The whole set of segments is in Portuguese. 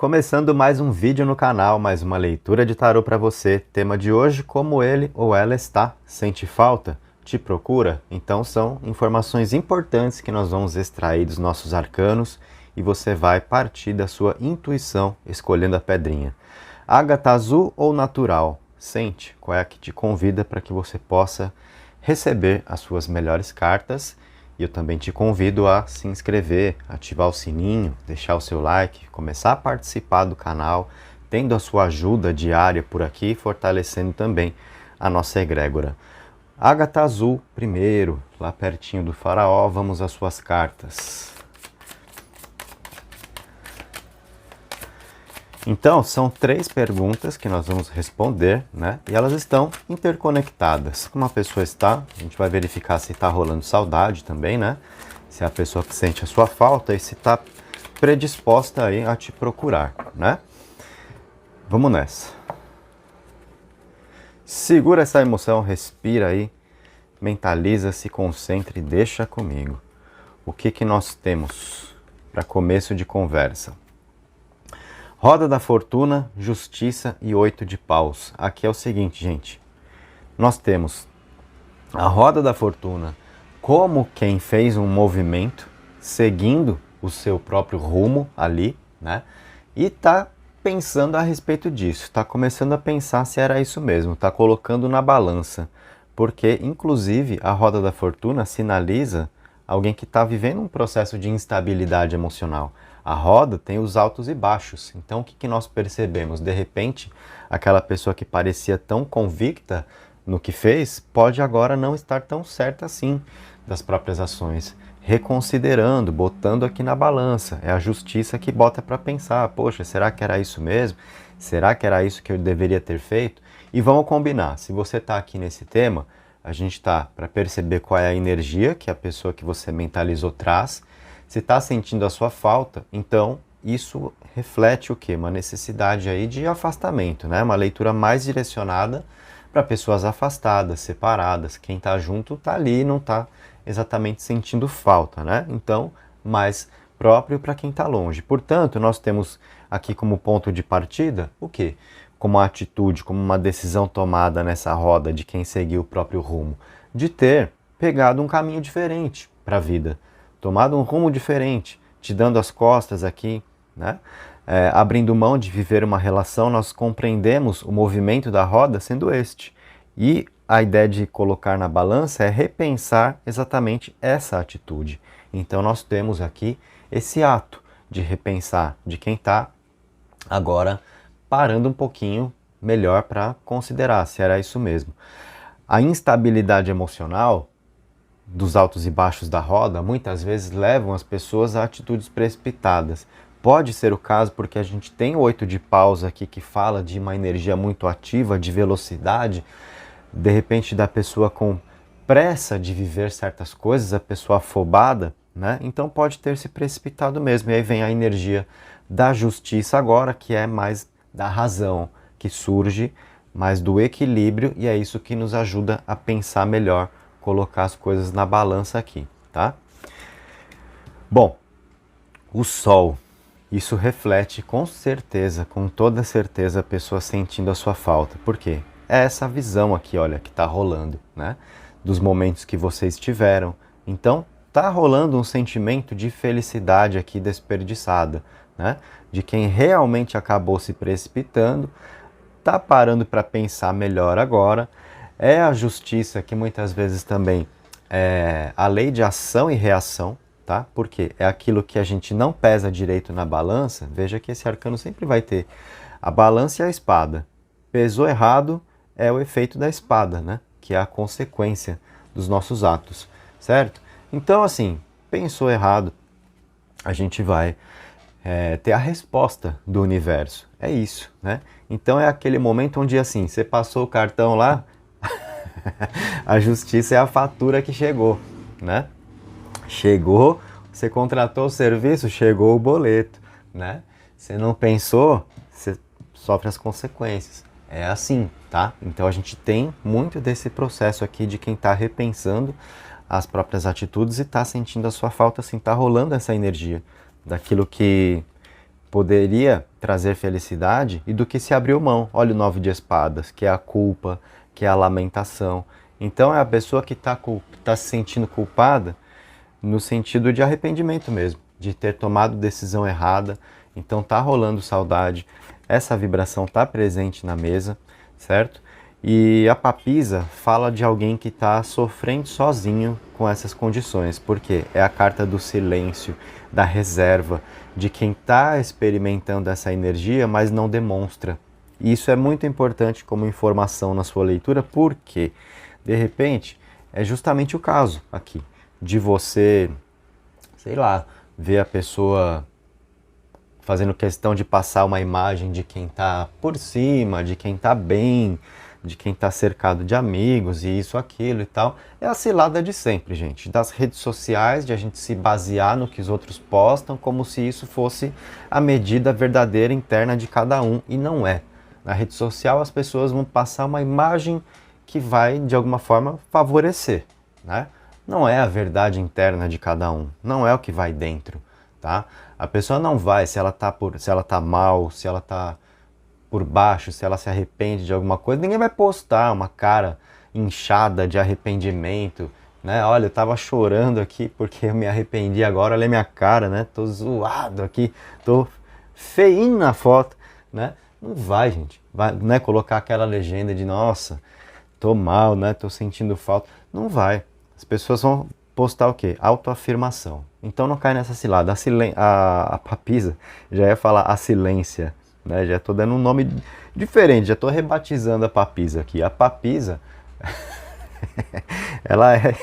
Começando mais um vídeo no canal, mais uma leitura de tarô para você. Tema de hoje, como ele ou ela está. Sente falta? Te procura? Então são informações importantes que nós vamos extrair dos nossos arcanos e você vai partir da sua intuição escolhendo a pedrinha. Ágata azul ou natural? Sente qual é a que te convida para que você possa receber as suas melhores cartas. E eu também te convido a se inscrever, ativar o sininho, deixar o seu like, começar a participar do canal, tendo a sua ajuda diária por aqui, fortalecendo também a nossa egrégora. Ágata azul primeiro, lá pertinho do faraó, vamos às suas cartas. Então, são 3 perguntas que nós vamos responder, né? E elas estão interconectadas. Como a pessoa está, a gente vai verificar se está rolando saudade também, né? Se é a pessoa que sente a sua falta e se está predisposta aí a te procurar, né? Vamos nessa. Segura essa emoção, respira aí, mentaliza, se concentre e deixa comigo. O que nós temos para começo de conversa? Roda da Fortuna, Justiça e 8 de Paus. Aqui é o seguinte, gente. Nós temos a Roda da Fortuna como quem fez um movimento, seguindo o seu próprio rumo ali, né? E está pensando a respeito disso. Está começando a pensar se era isso mesmo. Está colocando na balança. Porque, inclusive, a Roda da Fortuna sinaliza alguém que está vivendo um processo de instabilidade emocional. A roda tem os altos e baixos. Então, o que nós percebemos? De repente, aquela pessoa que parecia tão convicta no que fez, pode agora não estar tão certa assim das próprias ações. Reconsiderando, botando aqui na balança. É a justiça que bota para pensar, poxa, será que era isso mesmo? Será que era isso que eu deveria ter feito? E vamos combinar, se você está aqui nesse tema, a gente está para perceber qual é a energia que a pessoa que você mentalizou traz. Se está sentindo a sua falta, então isso reflete o quê? Uma necessidade aí de afastamento, né? Uma leitura mais direcionada para pessoas afastadas, separadas. Quem está junto está ali e não está exatamente sentindo falta, né? Então, mais próprio para quem está longe. Portanto, nós temos aqui como ponto de partida o quê? Como uma atitude, como uma decisão tomada nessa roda de quem seguiu o próprio rumo, de ter pegado um caminho diferente para a vida. Tomado um rumo diferente, te dando as costas aqui, né? Abrindo mão de viver uma relação, nós compreendemos o movimento da roda sendo este. E a ideia de colocar na balança é repensar exatamente essa atitude. Então nós temos aqui esse ato de repensar de quem está agora parando um pouquinho melhor para considerar se era isso mesmo. A instabilidade emocional dos altos e baixos da roda, muitas vezes levam as pessoas a atitudes precipitadas. Pode ser o caso porque a gente tem o 8 de paus aqui que fala de uma energia muito ativa, de velocidade, de repente da pessoa com pressa de viver certas coisas, a pessoa afobada, né? Então pode ter se precipitado mesmo. E aí vem a energia da justiça agora, que é mais da razão, que surge mais do equilíbrio, e é isso que nos ajuda a pensar melhor, colocar as coisas na balança aqui, tá? Bom, o Sol, isso reflete com certeza, com toda certeza, a pessoa sentindo a sua falta. Por quê? É essa visão aqui, olha, que tá rolando, né? Dos momentos que vocês tiveram. Então, tá rolando um sentimento de felicidade aqui desperdiçada, né? De quem realmente acabou se precipitando, tá parando para pensar melhor agora. É a justiça que muitas vezes também é a lei de ação e reação, tá? Porque é aquilo que a gente não pesa direito na balança. Veja que esse arcano sempre vai ter a balança e a espada. Pesou errado é o efeito da espada, né? Que é a consequência dos nossos atos, certo? Então, assim, pensou errado, a gente vai ter a resposta do universo. É isso, né? Então é aquele momento onde, assim, você passou o cartão lá, a justiça é a fatura que chegou, né? Chegou, você contratou o serviço, chegou o boleto, né? Você não pensou, você sofre as consequências. É assim, tá? Então a gente tem muito desse processo aqui de quem está repensando as próprias atitudes e está sentindo a sua falta, assim, está rolando essa energia daquilo que poderia trazer felicidade e do que se abriu mão. Olha o 9 de espadas, que é a culpa, que é a lamentação. Então é a pessoa que está se sentindo culpada no sentido de arrependimento mesmo, de ter tomado decisão errada. Então tá rolando saudade, essa vibração tá presente na mesa, certo? E a papisa fala de alguém que está sofrendo sozinho com essas condições, porque é a carta do silêncio, da reserva, de quem está experimentando essa energia, mas não demonstra. E isso é muito importante como informação na sua leitura, porque, de repente, é justamente o caso aqui, de você, sei lá, ver a pessoa fazendo questão de passar uma imagem de quem está por cima, de quem está bem, de quem está cercado de amigos e isso, aquilo e tal. É a cilada de sempre, gente. Das redes sociais, de a gente se basear no que os outros postam, como se isso fosse a medida verdadeira interna de cada um. E não é. Na rede social as pessoas vão passar uma imagem que vai, de alguma forma, favorecer, né? Não é a verdade interna de cada um. Não é o que vai dentro, tá? A pessoa não vai, se ela tá mal, se ela tá por baixo, se ela se arrepende de alguma coisa, ninguém vai postar uma cara inchada de arrependimento, né? Olha, eu tava chorando aqui porque eu me arrependi agora, olha a minha cara, né? Tô zoado aqui, tô feinho na foto, né? Não vai, gente. Vai, né, colocar aquela legenda de nossa, tô mal, né? Tô sentindo falta. Não vai. As pessoas vão postar o quê? Autoafirmação. Então não cai nessa cilada. A papisa, já ia falar a silência, né? Já estou dando um nome diferente, já estou rebatizando a papisa aqui. A papisa, ela é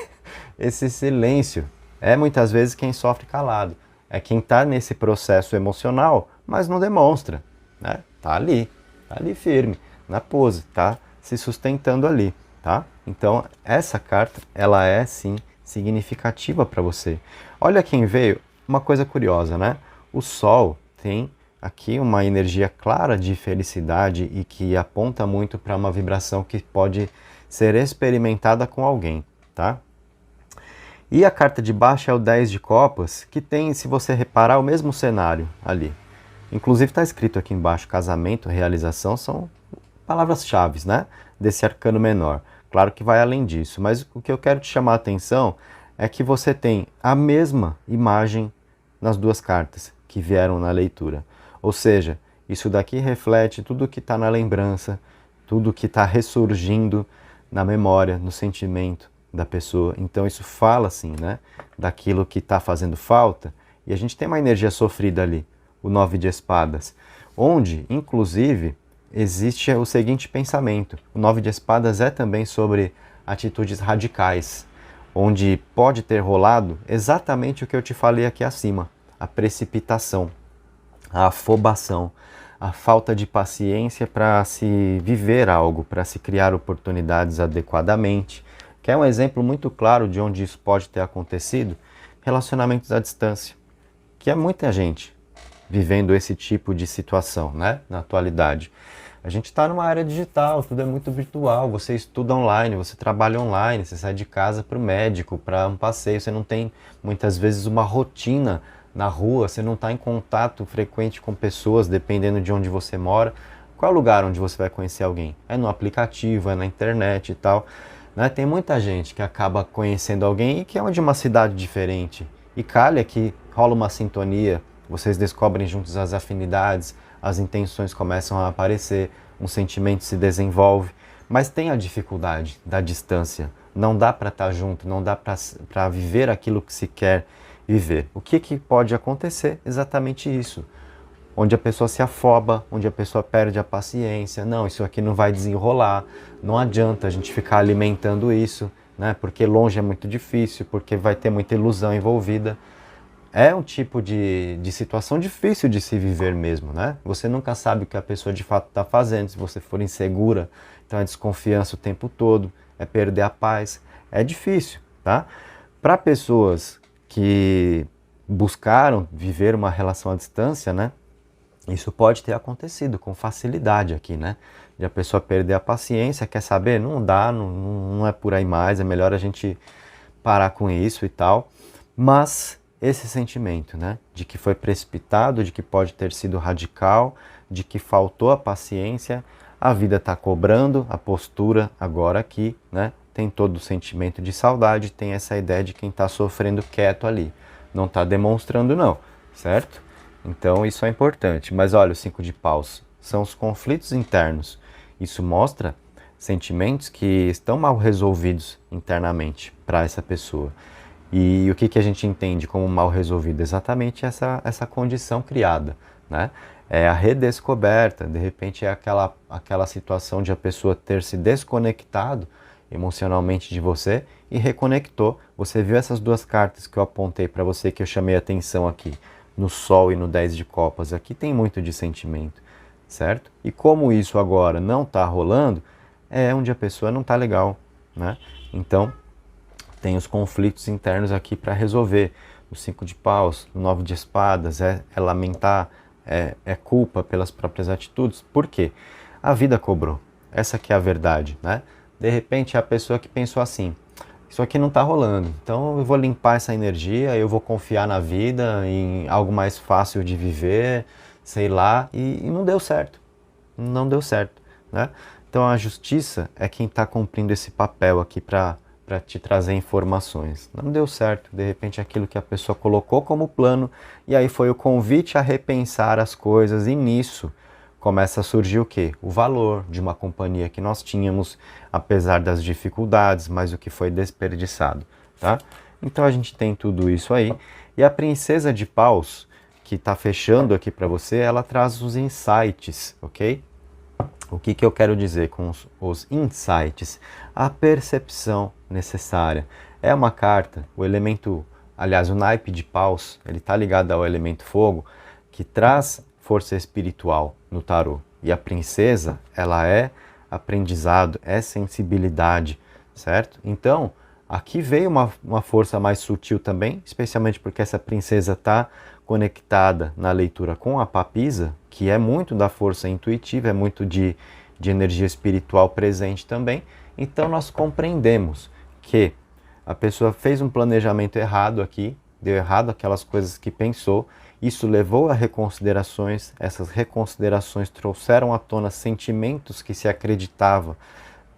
esse silêncio. É muitas vezes quem sofre calado. É quem está nesse processo emocional, mas não demonstra, né? Tá ali firme, na pose, tá se sustentando ali, tá? Então essa carta, ela é sim significativa para você. Olha quem veio, uma coisa curiosa, né? O Sol tem aqui uma energia clara de felicidade e que aponta muito para uma vibração que pode ser experimentada com alguém, tá? E a carta de baixo é o 10 de copas, que tem, se você reparar, o mesmo cenário ali. Inclusive está escrito aqui embaixo, casamento, realização, são palavras-chave, né? Desse arcano menor. Claro que vai além disso, mas o que eu quero te chamar a atenção é que você tem a mesma imagem nas duas cartas que vieram na leitura. Ou seja, isso daqui reflete tudo que está na lembrança, tudo que está ressurgindo na memória, no sentimento da pessoa. Então isso fala assim, né? Daquilo que está fazendo falta. E a gente tem uma energia sofrida ali, o 9 de espadas, onde, inclusive, existe o seguinte pensamento. O 9 de espadas é também sobre atitudes radicais, onde pode ter rolado exatamente o que eu te falei aqui acima. A precipitação, a afobação, a falta de paciência para se viver algo, para se criar oportunidades adequadamente. Que é um exemplo muito claro de onde isso pode ter acontecido, relacionamentos à distância, que é muita gente vivendo esse tipo de situação, né, na atualidade. A gente está numa área digital, tudo é muito virtual, você estuda online, você trabalha online, você sai de casa para o médico, para um passeio, você não tem muitas vezes uma rotina na rua, você não está em contato frequente com pessoas, dependendo de onde você mora. Qual é o lugar onde você vai conhecer alguém? É no aplicativo, é na internet e tal, né? Tem muita gente que acaba conhecendo alguém e que é de uma cidade diferente. E calha que rola uma sintonia, vocês descobrem juntos as afinidades, as intenções começam a aparecer, um sentimento se desenvolve, mas tem a dificuldade da distância. Não dá para estar junto, não dá para viver aquilo que se quer viver. O que pode acontecer? Exatamente isso. Onde a pessoa se afoba, onde a pessoa perde a paciência. Não, isso aqui não vai desenrolar, não adianta a gente ficar alimentando isso, né? Porque longe é muito difícil, porque vai ter muita ilusão envolvida. É um tipo de situação difícil de se viver mesmo, né? Você nunca sabe o que a pessoa de fato está fazendo, se você for insegura, então é desconfiança o tempo todo, é perder a paz, é difícil, tá? Para pessoas que buscaram viver uma relação à distância, né? Isso pode ter acontecido com facilidade aqui, né? De a pessoa perder a paciência, quer saber? Não dá, não é por aí mais, é melhor a gente parar com isso e tal, mas esse sentimento, né? De que foi precipitado, de que pode ter sido radical, de que faltou a paciência, a vida está cobrando a postura agora aqui, né? Tem todo o sentimento de saudade, tem essa ideia de quem está sofrendo quieto ali. Não está demonstrando não, certo? Então isso é importante. Mas olha, o 5 de paus são os conflitos internos. Isso mostra sentimentos que estão mal resolvidos internamente para essa pessoa. E o que a gente entende como mal resolvido? Exatamente essa condição criada, né? É a redescoberta, de repente é aquela situação de a pessoa ter se desconectado emocionalmente de você e reconectou. Você viu essas duas cartas que eu apontei para você, que eu chamei a atenção aqui, no Sol e no 10 de Copas. Aqui tem muito de sentimento, certo? E como isso agora não está rolando, é onde a pessoa não está legal, né? Então, tem os conflitos internos aqui para resolver. O 5 de paus, o 9 de espadas, é lamentar, é culpa pelas próprias atitudes. Por quê? A vida cobrou. Essa que é a verdade, né? De repente, é a pessoa que pensou assim, isso aqui não está rolando, então eu vou limpar essa energia, eu vou confiar na vida, em algo mais fácil de viver, sei lá, e não deu certo. Não deu certo, né? Então a justiça é quem está cumprindo esse papel aqui para te trazer informações. Não deu certo, de repente aquilo que a pessoa colocou como plano, e aí foi o convite a repensar as coisas, e nisso começa a surgir o quê? O valor de uma companhia que nós tínhamos, apesar das dificuldades, mas o que foi desperdiçado, tá? Então a gente tem tudo isso aí, e a princesa de paus, que está fechando aqui para você, ela traz os insights, ok? O que eu quero dizer com os insights? A percepção necessária. É uma carta, o elemento, aliás, o naipe de paus, ele está ligado ao elemento fogo, que traz força espiritual no tarô. E a princesa, ela é aprendizado, é sensibilidade, certo? Então, aqui veio uma força mais sutil também, especialmente porque essa princesa está conectada na leitura com a papisa, que é muito da força intuitiva, é muito de energia espiritual presente também. Então nós compreendemos que a pessoa fez um planejamento errado aqui, deu errado aquelas coisas que pensou, isso levou a reconsiderações, essas reconsiderações trouxeram à tona sentimentos que se acreditava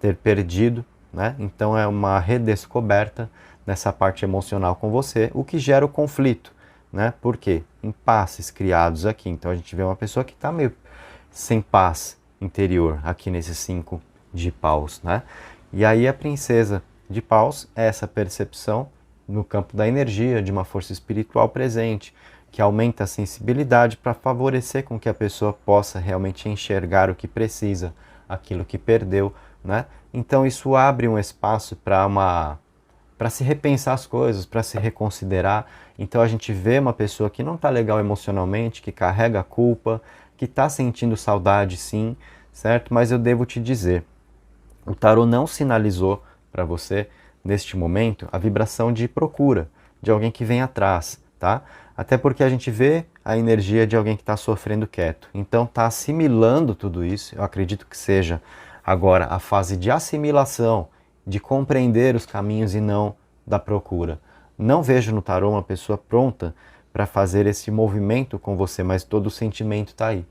ter perdido, né? Então é uma redescoberta nessa parte emocional com você, o que gera o conflito, né? Por quê? Impasses criados aqui. Então a gente vê uma pessoa que está meio sem paz interior aqui nesse 5 de paus, né? E aí a princesa de paus é essa percepção no campo da energia, de uma força espiritual presente, que aumenta a sensibilidade para favorecer com que a pessoa possa realmente enxergar o que precisa, aquilo que perdeu, né? Então isso abre um espaço para se repensar as coisas, para se reconsiderar. Então a gente vê uma pessoa que não está legal emocionalmente, que carrega a culpa, que está sentindo saudade sim, certo? Mas eu devo te dizer, o tarô não sinalizou para você, neste momento, a vibração de procura, de alguém que vem atrás, tá? Até porque a gente vê a energia de alguém que está sofrendo quieto. Então está assimilando tudo isso, eu acredito que seja agora a fase de assimilação, de compreender os caminhos e não da procura. Não vejo no tarô uma pessoa pronta para fazer esse movimento com você, mas todo o sentimento está aí.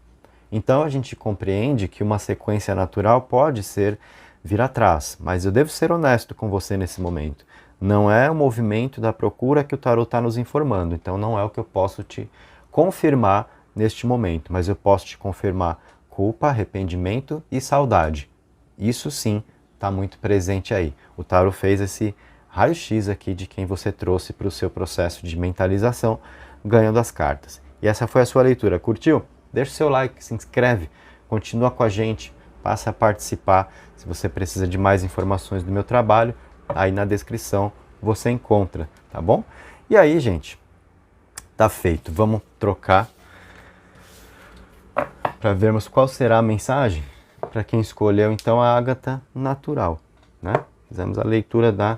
Então a gente compreende que uma sequência natural pode ser vir atrás, mas eu devo ser honesto com você nesse momento. Não é o movimento da procura que o tarô está nos informando, então não é o que eu posso te confirmar neste momento, mas eu posso te confirmar culpa, arrependimento e saudade. Isso sim está muito presente aí. O tarô fez esse raio-x aqui de quem você trouxe para o seu processo de mentalização, ganhando as cartas. E essa foi a sua leitura. Curtiu? Deixa o seu like, se inscreve, continua com a gente, passa a participar. Se você precisa de mais informações do meu trabalho, aí na descrição você encontra, tá bom? E aí, gente, tá feito. Vamos trocar para vermos qual será a mensagem para quem escolheu então a ágata natural, né? Fizemos a leitura da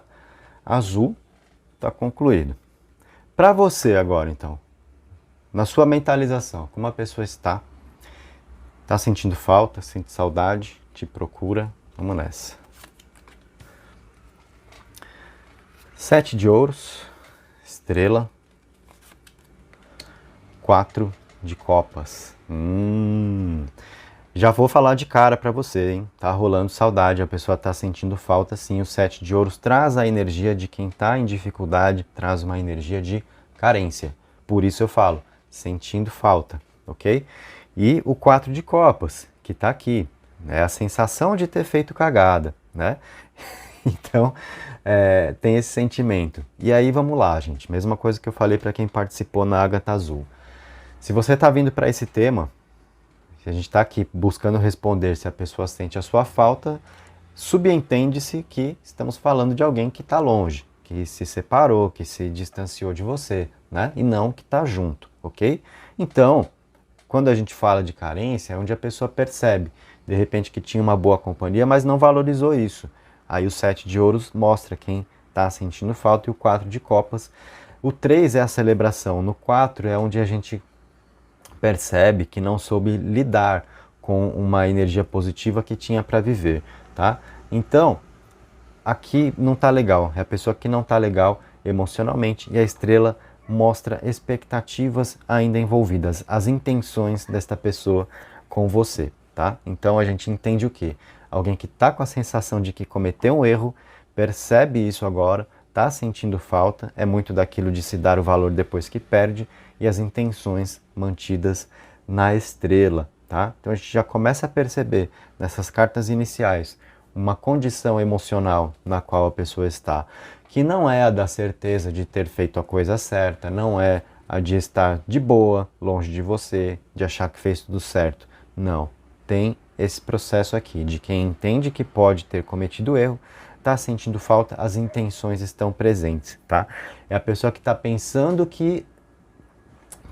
azul, tá concluído. Para você agora, então, na sua mentalização, como a pessoa está? Tá sentindo falta, sente saudade, te procura? Vamos nessa. 7 de ouros, estrela, 4 de copas. Já vou falar de cara pra você, hein? Tá rolando saudade, a pessoa tá sentindo falta sim. O 7 de ouros traz a energia de quem tá em dificuldade, traz uma energia de carência. Por isso eu falo, sentindo falta, ok? E o 4 de copas, que tá aqui, é a sensação de ter feito cagada, né? Então, tem esse sentimento. E aí vamos lá, gente, mesma coisa que eu falei para quem participou na Ágata Azul. Se você tá vindo para esse tema, se a gente está aqui buscando responder se a pessoa sente a sua falta, subentende-se que estamos falando de alguém que está longe, que se separou, que se distanciou de você, né? E não que está junto, ok? Então, quando a gente fala de carência, é onde a pessoa percebe, de repente, que tinha uma boa companhia, mas não valorizou isso. Aí o 7 de ouros mostra quem está sentindo falta e o 4 de copas. O 3 é a celebração, no 4 é onde a gente percebe que não soube lidar com uma energia positiva que tinha para viver, tá? Então, aqui não tá legal, é a pessoa que não tá legal emocionalmente e a estrela mostra expectativas ainda envolvidas, as intenções desta pessoa com você, tá? Então a gente entende o quê? Alguém que tá com a sensação de que cometeu um erro, percebe isso agora, tá sentindo falta, é muito daquilo de se dar o valor depois que perde, e as intenções mantidas na estrela, tá? Então a gente já começa a perceber nessas cartas iniciais uma condição emocional na qual a pessoa está, que não é a da certeza de ter feito a coisa certa, não é a de estar de boa, longe de você, de achar que fez tudo certo. Não, tem esse processo aqui de quem entende que pode ter cometido erro, está sentindo falta, as intenções estão presentes, tá? É a pessoa que está pensando que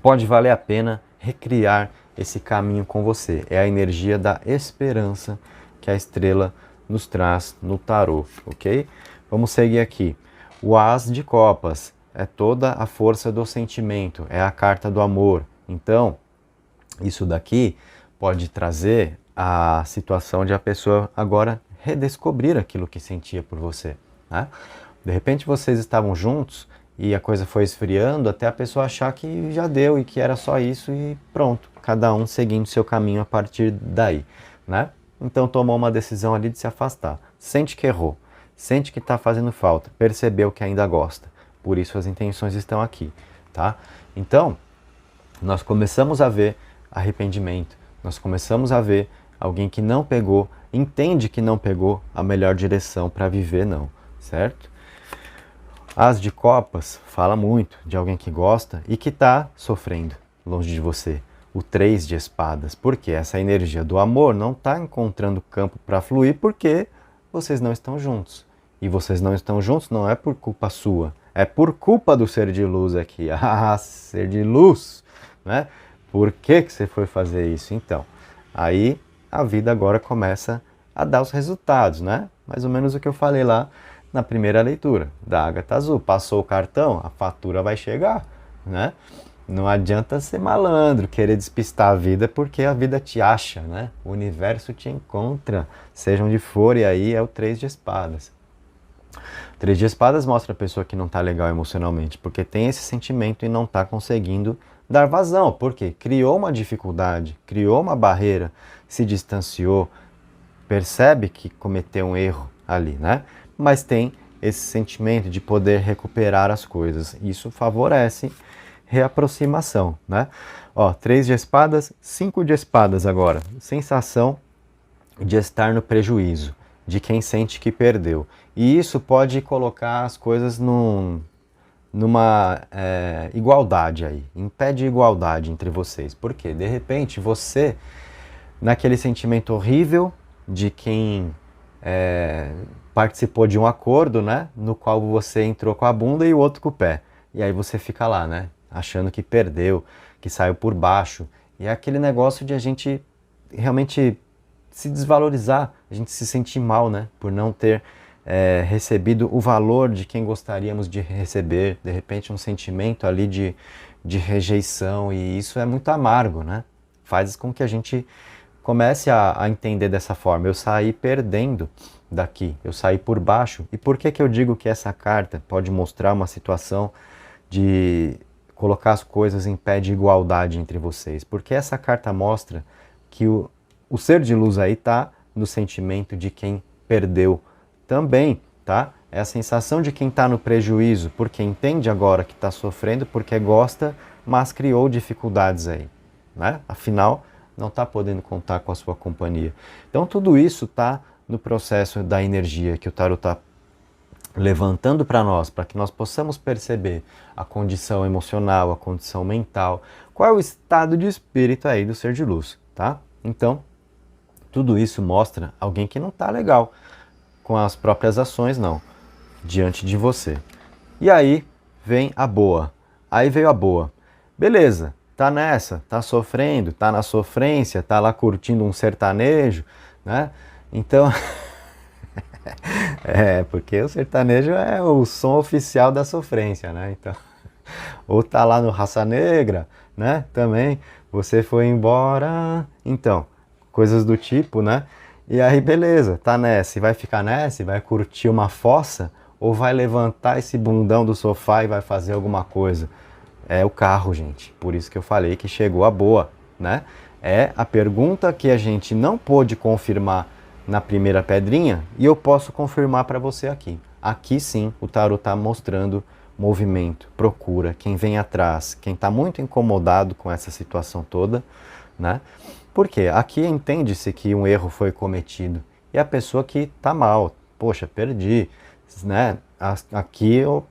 pode valer a pena recriar esse caminho com você. É a energia da esperança que a estrela nos traz no tarô, ok? Vamos seguir aqui. O As de Copas é toda a força do sentimento, é a carta do amor. Então, isso daqui pode trazer a situação de a pessoa agora redescobrir aquilo que sentia por você, né? De repente vocês estavam juntos e a coisa foi esfriando até a pessoa achar que já deu e que era só isso e pronto, cada um seguindo seu caminho a partir daí, né? Então tomou uma decisão ali de se afastar, sente que errou, sente que está fazendo falta, percebeu que ainda gosta, por isso as intenções estão aqui, tá? Então, nós começamos a ver arrependimento, nós começamos a ver alguém que não pegou, entende que não pegou a melhor direção para viver não, certo? As de Copas fala muito de alguém que gosta e que está sofrendo longe de você. O 3 de Espadas, porque essa energia do amor não está encontrando campo para fluir porque vocês não estão juntos. E vocês não estão juntos não é por culpa sua, é por culpa do ser de luz aqui. Ah, ser de luz, né? Por que você foi fazer isso? Então, aí a vida agora começa a dar os resultados, né? Mais ou menos o que eu falei lá na primeira leitura da Ágata Azul. Passou o cartão, a fatura vai chegar, né? Não adianta ser malandro, querer despistar a vida, porque a vida te acha, né? O universo te encontra, seja onde for, e aí é o 3 de Espadas. O 3 de Espadas mostra a pessoa que não está legal emocionalmente, porque tem esse sentimento e não está conseguindo dar vazão, porque criou uma dificuldade, criou uma barreira, se distanciou, percebe que cometeu um erro ali, né? Mas tem esse sentimento de poder recuperar as coisas. Isso favorece reaproximação, né? Ó, 3 de Espadas, 5 de Espadas agora. Sensação de estar no prejuízo, de quem sente que perdeu. E isso pode colocar as coisas numa igualdade aí, impede igualdade entre vocês. Por quê? De repente você, naquele sentimento horrível de quem participou de um acordo, né, no qual você entrou com a bunda e o outro com o pé. E aí você fica lá, né, achando que perdeu, que saiu por baixo. E é aquele negócio de a gente realmente se desvalorizar, a gente se sentir mal, né, por não ter recebido o valor de quem gostaríamos de receber, de repente um sentimento ali de rejeição, e isso é muito amargo, né? Faz com que a gente comece a entender dessa forma, eu saí perdendo daqui, eu saí por baixo. E por que eu digo que essa carta pode mostrar uma situação colocar as coisas em pé de igualdade entre vocês, porque essa carta mostra que o ser de luz aí está no sentimento de quem perdeu também, tá? É a sensação de quem está no prejuízo, porque entende agora que está sofrendo, porque gosta, mas criou dificuldades aí, né? Afinal, não está podendo contar com a sua companhia. Então tudo isso está no processo da energia que o tarot está levantando para nós, para que nós possamos perceber a condição emocional, a condição mental, qual é o estado de espírito aí do ser de luz, tá? Então, tudo isso mostra alguém que não está legal com as próprias ações, não, diante de você. E aí vem a boa. Aí veio a boa. Beleza, tá nessa, tá sofrendo, tá na sofrência, tá lá curtindo um sertanejo, né? Então, porque o sertanejo é o som oficial da sofrência, né? Então, ou tá lá no Raça Negra, né? Também, você foi embora. Então, coisas do tipo, né? E aí, beleza, tá nessa, e vai ficar nessa, e vai curtir uma fossa, ou vai levantar esse bundão do sofá e vai fazer alguma coisa? É o carro, gente. Por isso que eu falei que chegou a boa, né? É a pergunta que a gente não pôde confirmar na primeira pedrinha e eu posso confirmar para você aqui. Aqui sim, o tarot está mostrando movimento, procura, quem vem atrás, quem está muito incomodado com essa situação toda, né? Porque aqui entende-se que um erro foi cometido e a pessoa que está mal, poxa, perdi, né? Aqui eu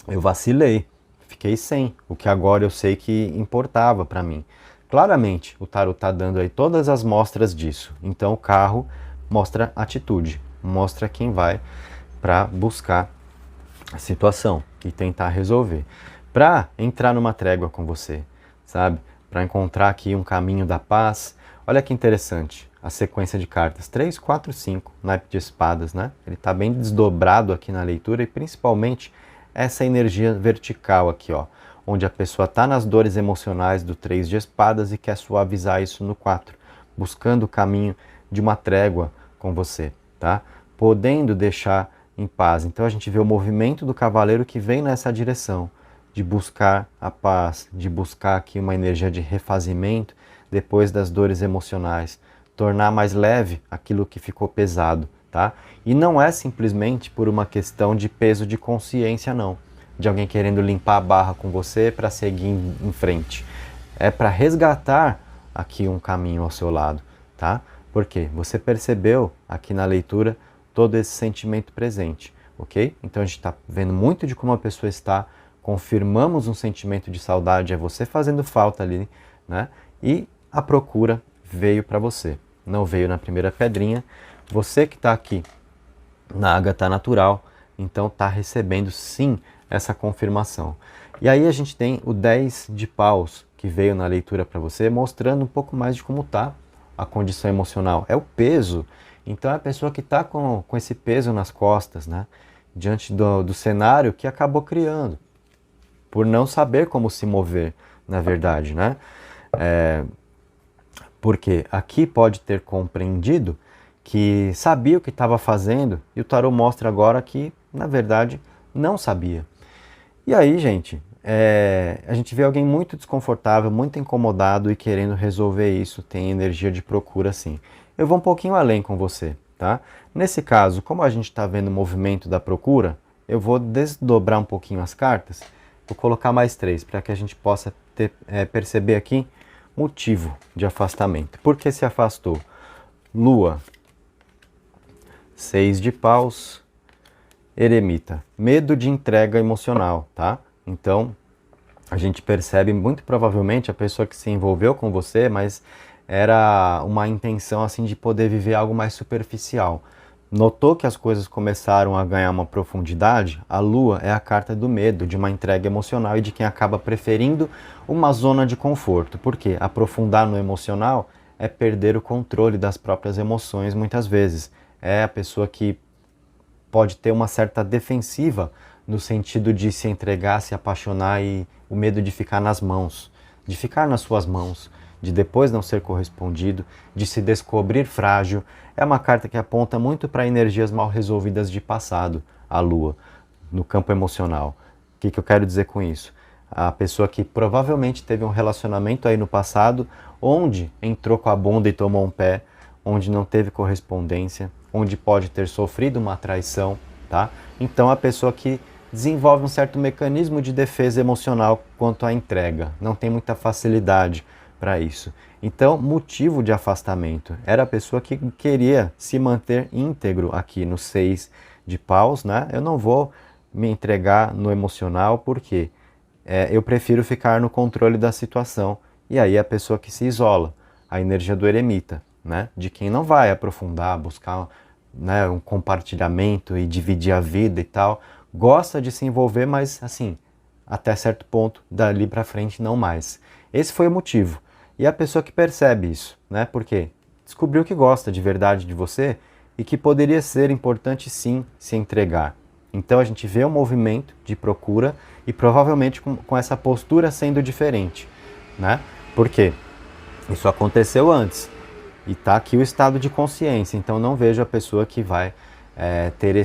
vacilei, fiquei sem, o que agora eu sei que importava para mim. Claramente, o tarot está dando aí todas as mostras disso. Então o carro mostra atitude, mostra quem vai para buscar a situação e tentar resolver. Para entrar numa trégua com você, sabe? Para encontrar aqui um caminho da paz. Olha que interessante, a sequência de cartas 3, 4, 5, naipe de espadas, né? Ele está bem desdobrado aqui na leitura e principalmente essa energia vertical aqui, ó, onde a pessoa está nas dores emocionais do 3 de espadas e quer suavizar isso no 4, buscando o caminho de uma trégua com você, tá? Podendo deixar em paz. Então a gente vê o movimento do cavaleiro que vem nessa direção, de buscar a paz, de buscar aqui uma energia de refazimento depois das dores emocionais, tornar mais leve aquilo que ficou pesado, tá? E não é simplesmente por uma questão de peso de consciência, não, de alguém querendo limpar a barra com você para seguir em frente. É para resgatar aqui um caminho ao seu lado, tá? Porque você percebeu aqui na leitura todo esse sentimento presente, ok? Então a gente está vendo muito de como a pessoa está, confirmamos um sentimento de saudade, é você fazendo falta ali, né? E a procura veio para você, não veio na primeira pedrinha. Você que está aqui na Ágata Natural, então está recebendo sim essa confirmação. E aí a gente tem o 10 de paus que veio na leitura para você, mostrando um pouco mais de como está a condição emocional. É o peso. Então é a pessoa que está com esse peso nas costas, né? Diante do cenário que acabou criando, por não saber como se mover, na verdade, né? Porque aqui pode ter compreendido que sabia o que estava fazendo e o tarot mostra agora que, na verdade, não sabia. E aí, gente, a gente vê alguém muito desconfortável, muito incomodado e querendo resolver isso, tem energia de procura sim. Eu vou um pouquinho além com você, tá? Nesse caso, como a gente está vendo o movimento da procura, eu vou desdobrar um pouquinho as cartas, vou colocar mais 3 para que a gente possa perceber aqui motivo de afastamento. Por que se afastou? Lua, 6 de paus, eremita, medo de entrega emocional, tá? Então, a gente percebe muito provavelmente a pessoa que se envolveu com você, mas era uma intenção assim de poder viver algo mais superficial. Notou que as coisas começaram a ganhar uma profundidade? A lua é a carta do medo, de uma entrega emocional e de quem acaba preferindo uma zona de conforto. Porque aprofundar no emocional é perder o controle das próprias emoções muitas vezes. É a pessoa que pode ter uma certa defensiva no sentido de se entregar, se apaixonar e o medo de ficar nas mãos, de ficar nas suas mãos, de depois não ser correspondido, de se descobrir frágil. É uma carta que aponta muito para energias mal resolvidas de passado, a Lua, no campo emocional. O que eu quero dizer com isso? A pessoa que provavelmente teve um relacionamento aí no passado, onde entrou com a bunda e tomou um pé, onde não teve correspondência, onde pode ter sofrido uma traição, tá? Então a pessoa que desenvolve um certo mecanismo de defesa emocional quanto à entrega, não tem muita facilidade para isso. Então, motivo de afastamento era a pessoa que queria se manter íntegro aqui no 6 de paus, né? Eu não vou me entregar no emocional porque eu prefiro ficar no controle da situação. E aí a pessoa que se isola, a energia do eremita, né? De quem não vai aprofundar, buscar, né, um compartilhamento e dividir a vida e tal, gosta de se envolver, mas assim, até certo ponto, dali para frente não mais. Esse foi o motivo. E a pessoa que percebe isso, né? Porque descobriu que gosta de verdade de você e que poderia ser importante sim se entregar. Então a gente vê um movimento de procura e provavelmente com essa postura sendo diferente, né? Por quê? Isso aconteceu antes e está aqui o estado de consciência, então não vejo a pessoa que vai ter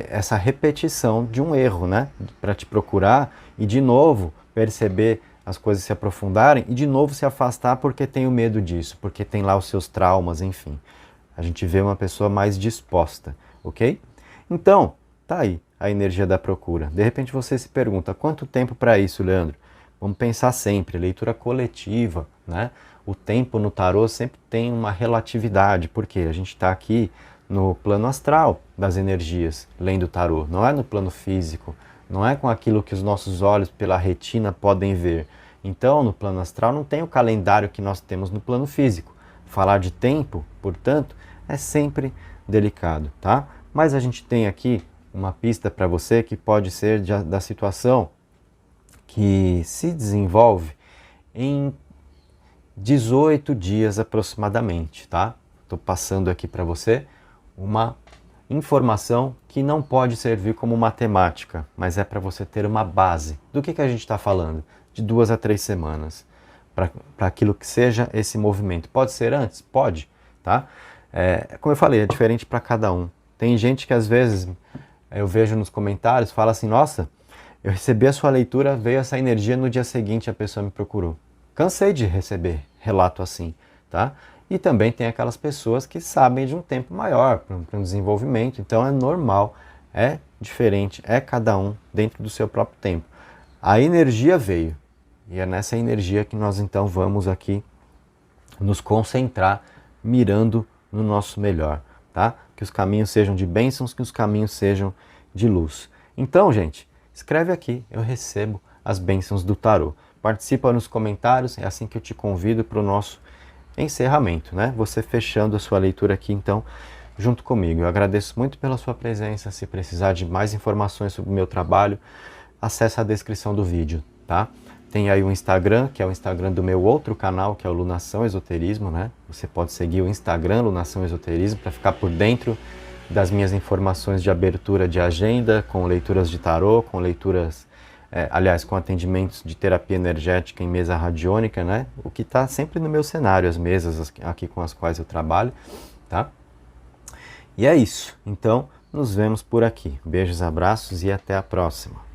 essa repetição de um erro, né? Para te procurar e de novo perceber as coisas se aprofundarem e de novo se afastar porque tem o medo disso, porque tem lá os seus traumas, enfim. A gente vê uma pessoa mais disposta, ok? Então, tá aí a energia da procura. De repente você se pergunta, quanto tempo para isso, Leandro? Vamos pensar sempre, leitura coletiva, né? O tempo no tarô sempre tem uma relatividade, porque a gente está aqui no plano astral das energias, lendo o tarô, não é no plano físico, não é com aquilo que os nossos olhos pela retina podem ver. Então, no plano astral não tem o calendário que nós temos no plano físico. Falar de tempo, portanto, é sempre delicado, tá? Mas a gente tem aqui uma pista para você que pode ser da situação que se desenvolve em 18 dias aproximadamente, tá? Estou passando aqui para você uma informação que não pode servir como matemática, mas é para você ter uma base. Do que a gente está falando? De 2 a 3 semanas, para aquilo que seja esse movimento. Pode ser antes? Pode, tá? Como eu falei, é diferente para cada um. Tem gente que às vezes eu vejo nos comentários, fala assim, nossa, eu recebi a sua leitura, veio essa energia, no dia seguinte a pessoa me procurou. Cansei de receber relato assim, tá? E também tem aquelas pessoas que sabem de um tempo maior para um desenvolvimento, então é normal, é diferente, é cada um dentro do seu próprio tempo. A energia veio, e é nessa energia que nós então vamos aqui nos concentrar, mirando no nosso melhor, tá? Que os caminhos sejam de bênçãos, que os caminhos sejam de luz. Então, gente, escreve aqui, eu recebo as bênçãos do tarô. Participa nos comentários, é assim que eu te convido para o nosso encerramento, né? Você fechando a sua leitura aqui, então, junto comigo. Eu agradeço muito pela sua presença. Se precisar de mais informações sobre o meu trabalho, acesse a descrição do vídeo, tá? Tem aí o Instagram, que é o Instagram do meu outro canal, que é o Lunação Esoterismo, né? Você pode seguir o Instagram, Lunação Esoterismo, para ficar por dentro das minhas informações de abertura de agenda, com leituras de tarô, com leituras, com atendimentos de terapia energética em mesa radiônica, né? O que está sempre no meu cenário, as mesas aqui com as quais eu trabalho, tá? E é isso. Então, nos vemos por aqui. Beijos, abraços e até a próxima.